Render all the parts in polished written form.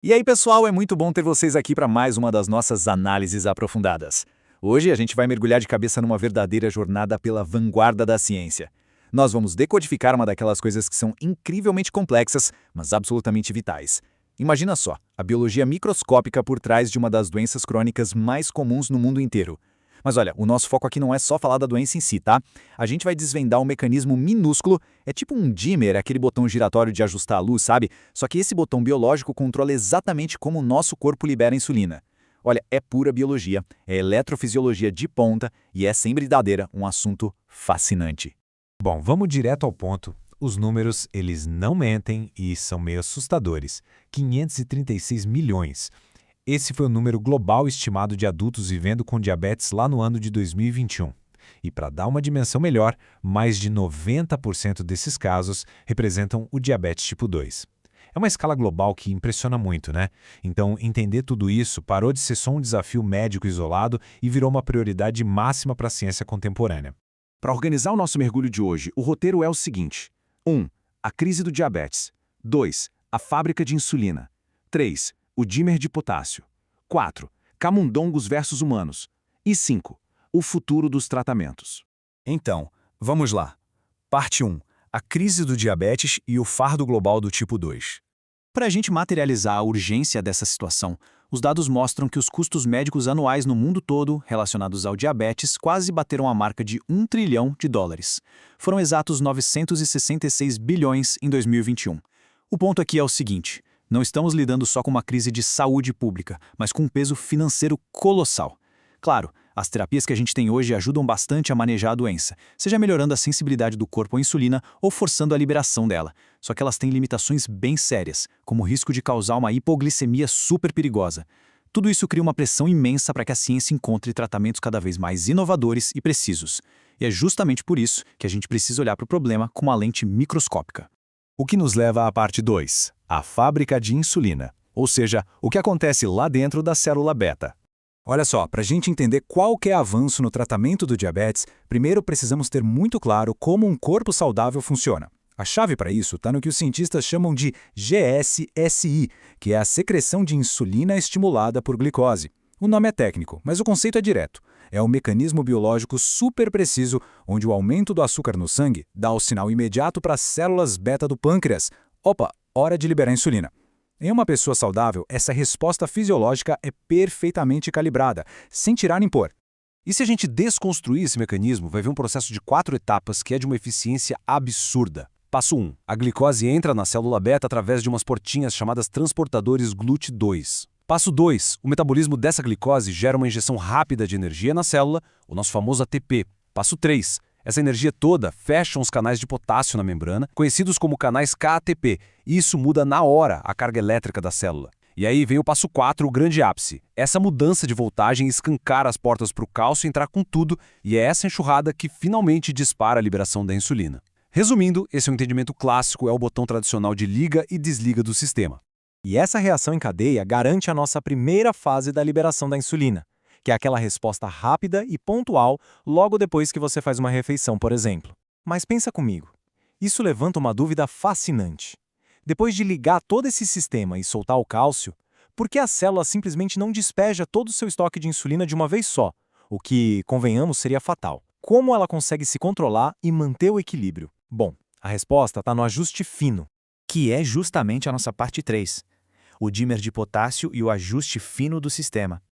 E aí, pessoal, é muito bom ter vocês aqui para mais uma das nossas análises aprofundadas. Hoje a gente vai mergulhar de cabeça numa verdadeira jornada pela vanguarda da ciência. Nós vamos decodificar uma daquelas coisas que são incrivelmente complexas, mas absolutamente vitais. Imagina só, a biologia microscópica por trás de uma das doenças crônicas mais comuns no mundo inteiro. Mas olha, o nosso foco aqui não é só falar da doença em si, tá? A gente vai desvendar um mecanismo minúsculo, é tipo um dimmer, aquele botão giratório de ajustar a luz, sabe? Só que esse botão biológico controla exatamente como o nosso corpo libera insulina. Olha, é pura biologia, é eletrofisiologia de ponta e é, sem brincadeira, um assunto fascinante. Bom, vamos direto ao ponto. Os números, eles não mentem e são meio assustadores. 536 milhões. Esse foi o número global estimado de adultos vivendo com diabetes lá no ano de 2021. E para dar uma dimensão melhor, mais de 90% desses casos representam o diabetes tipo 2. É uma escala global que impressiona muito, né? Então, entender tudo isso parou de ser só um desafio médico isolado e virou uma prioridade máxima para a ciência contemporânea. Para organizar o nosso mergulho de hoje, o roteiro é o seguinte: 1. A crise do diabetes. 2. A fábrica de insulina. 3. O dímer de potássio. 4. Camundongos versus humanos. E 5. O futuro dos tratamentos. Então, vamos lá. Parte 1. A crise do diabetes e o fardo global do tipo 2. Para a gente materializar a urgência dessa situação, os dados mostram que os custos médicos anuais no mundo todo relacionados ao diabetes quase bateram a marca de US$ 1 trilhão. Foram exatos 966 bilhões em 2021. O ponto aqui é o seguinte: não estamos lidando só com uma crise de saúde pública, mas com um peso financeiro colossal. Claro, as terapias que a gente tem hoje ajudam bastante a manejar a doença, seja melhorando a sensibilidade do corpo à insulina ou forçando a liberação dela. Só que elas têm limitações bem sérias, como o risco de causar uma hipoglicemia super perigosa. Tudo isso cria uma pressão imensa para que a ciência encontre tratamentos cada vez mais inovadores e precisos. E é justamente por isso que a gente precisa olhar para o problema com uma lente microscópica. O que nos leva à parte 2, a fábrica de insulina, ou seja, o que acontece lá dentro da célula beta. Olha só, para a gente entender qual que é avanço no tratamento do diabetes, primeiro precisamos ter muito claro como um corpo saudável funciona. A chave para isso está no que os cientistas chamam de GSSI, que é a secreção de insulina estimulada por glicose. O nome é técnico, mas o conceito é direto. É um mecanismo biológico super preciso, onde o aumento do açúcar no sangue dá o sinal imediato para as células beta do pâncreas. Opa, hora de liberar insulina. Em uma pessoa saudável, essa resposta fisiológica é perfeitamente calibrada, sem tirar nem pôr. E se a gente desconstruir esse mecanismo, vai ver um processo de 4 etapas que é de uma eficiência absurda. Passo 1. A glicose entra na célula beta através de umas portinhas chamadas transportadores GLUT2. Passo 2. O metabolismo dessa glicose gera uma injeção rápida de energia na célula, o nosso famoso ATP. Passo 3. Essa energia toda fecha os canais de potássio na membrana, conhecidos como canais KATP, e isso muda na hora a carga elétrica da célula. E aí vem o passo 4, o grande ápice. Essa mudança de voltagem escancara as portas para o cálcio entrar com tudo, e é essa enxurrada que finalmente dispara a liberação da insulina. Resumindo, esse é um entendimento clássico, é o botão tradicional de liga e desliga do sistema. E essa reação em cadeia garante a nossa primeira fase da liberação da insulina, que é aquela resposta rápida e pontual logo depois que você faz uma refeição, por exemplo. Mas pensa comigo, isso levanta uma dúvida fascinante. Depois de ligar todo esse sistema e soltar o cálcio, por que a célula simplesmente não despeja todo o seu estoque de insulina de uma vez só? O que, convenhamos, seria fatal. Como ela consegue se controlar e manter o equilíbrio? Bom, a resposta está no ajuste fino, que é justamente a nossa parte 3, o dímer de potássio e o ajuste fino do sistema.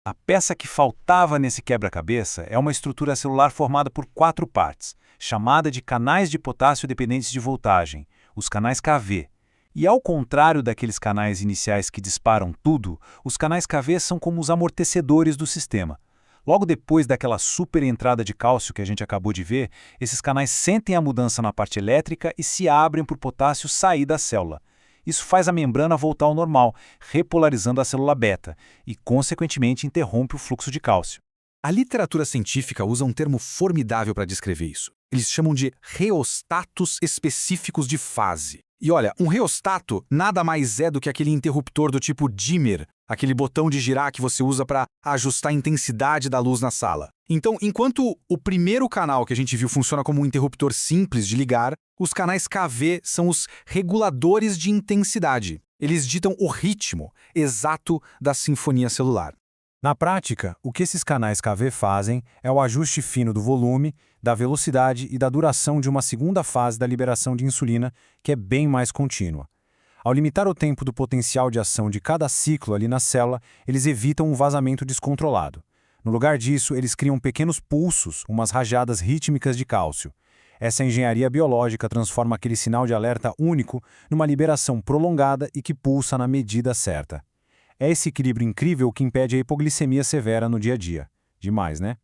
A peça que faltava nesse quebra-cabeça é uma estrutura celular formada por 4 partes, chamada de canais de potássio dependentes de voltagem, os canais KV. E ao contrário daqueles canais iniciais que disparam tudo, os canais KV são como os amortecedores do sistema. Logo depois daquela super entrada de cálcio que a gente acabou de ver, esses canais sentem a mudança na parte elétrica e se abrem para o potássio sair da célula. Isso faz a membrana voltar ao normal, repolarizando a célula beta e, consequentemente, interrompe o fluxo de cálcio. A literatura científica usa um termo formidável para descrever isso. Eles chamam de reostatos específicos de fase. E olha, um reostato nada mais é do que aquele interruptor do tipo dimmer, aquele botão de girar que você usa para ajustar a intensidade da luz na sala. Então, enquanto o primeiro canal que a gente viu funciona como um interruptor simples de ligar, os canais KV são os reguladores de intensidade. Eles ditam o ritmo exato da sinfonia celular. Na prática, o que esses canais KV fazem é o ajuste fino do volume, da velocidade e da duração de uma segunda fase da liberação de insulina, que é bem mais contínua. Ao limitar o tempo do potencial de ação de cada ciclo ali na célula, eles evitam um vazamento descontrolado. No lugar disso, eles criam pequenos pulsos, umas rajadas rítmicas de cálcio. Essa engenharia biológica transforma aquele sinal de alerta único numa liberação prolongada e que pulsa na medida certa. É esse equilíbrio incrível que impede a hipoglicemia severa no dia a dia. Demais, né?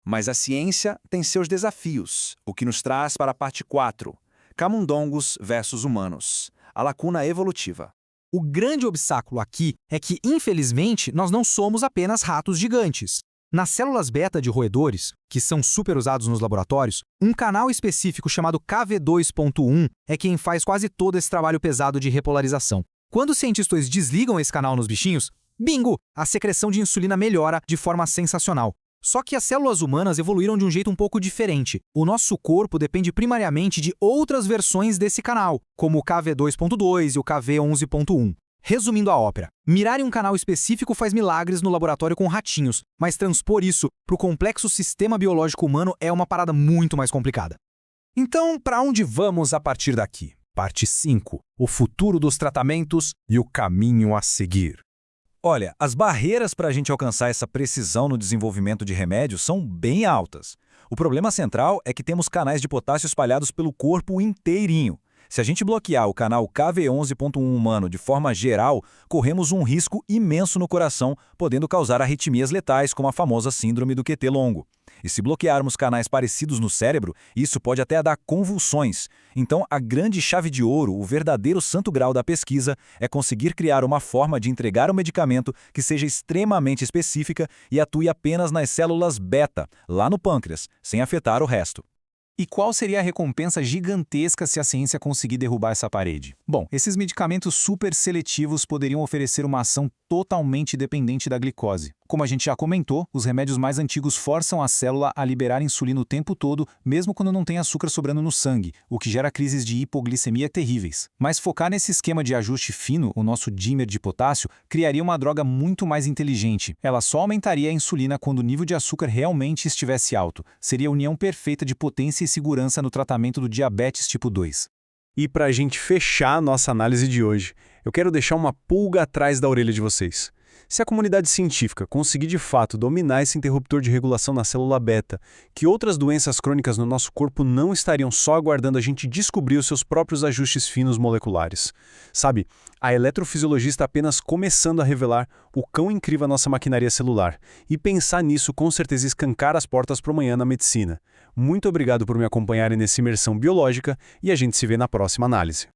Mas a ciência tem seus desafios, o que nos traz para a parte 4, camundongos versus humanos, a lacuna evolutiva. O grande obstáculo aqui é que, infelizmente, nós não somos apenas ratos gigantes. Nas células beta de roedores, que são super usados nos laboratórios, um canal específico chamado Kv2.1 é quem faz quase todo esse trabalho pesado de repolarização. Quando os cientistas desligam esse canal nos bichinhos, bingo! A secreção de insulina melhora de forma sensacional. Só que as células humanas evoluíram de um jeito um pouco diferente. O nosso corpo depende primariamente de outras versões desse canal, como o Kv2.2 e o Kv11.1. Resumindo a ópera, mirar em um canal específico faz milagres no laboratório com ratinhos, mas transpor isso para o complexo sistema biológico humano é uma parada muito mais complicada. Então, para onde vamos a partir daqui? Parte 5. O futuro dos tratamentos e o caminho a seguir. Olha, as barreiras para a gente alcançar essa precisão no desenvolvimento de remédios são bem altas. O problema central é que temos canais de potássio espalhados pelo corpo inteirinho. Se a gente bloquear o canal Kv11.1 humano de forma geral, corremos um risco imenso no coração, podendo causar arritmias letais, como a famosa síndrome do QT longo. E se bloquearmos canais parecidos no cérebro, isso pode até dar convulsões. Então, a grande chave de ouro, o verdadeiro santo grau da pesquisa, é conseguir criar uma forma de entregar o medicamento que seja extremamente específica e atue apenas nas células beta, lá no pâncreas, sem afetar o resto. E qual seria a recompensa gigantesca se a ciência conseguir derrubar essa parede? Bom, esses medicamentos super seletivos poderiam oferecer uma ação totalmente dependente da glicose. Como a gente já comentou, os remédios mais antigos forçam a célula a liberar insulina o tempo todo, mesmo quando não tem açúcar sobrando no sangue, o que gera crises de hipoglicemia terríveis. Mas focar nesse esquema de ajuste fino, o nosso dímer de potássio, criaria uma droga muito mais inteligente. Ela só aumentaria a insulina quando o nível de açúcar realmente estivesse alto. Seria a união perfeita de potência e segurança no tratamento do diabetes tipo 2. E para a gente fechar a nossa análise de hoje, eu quero deixar uma pulga atrás da orelha de vocês. Se a comunidade científica conseguir de fato dominar esse interruptor de regulação na célula beta, que outras doenças crônicas no nosso corpo não estariam só aguardando a gente descobrir os seus próprios ajustes finos moleculares. Sabe, a eletrofisiologia está apenas começando a revelar o quão incrível a nossa maquinaria celular, e pensar nisso com certeza escancar as portas para amanhã na medicina. Muito obrigado por me acompanharem nessa imersão biológica e a gente se vê na próxima análise.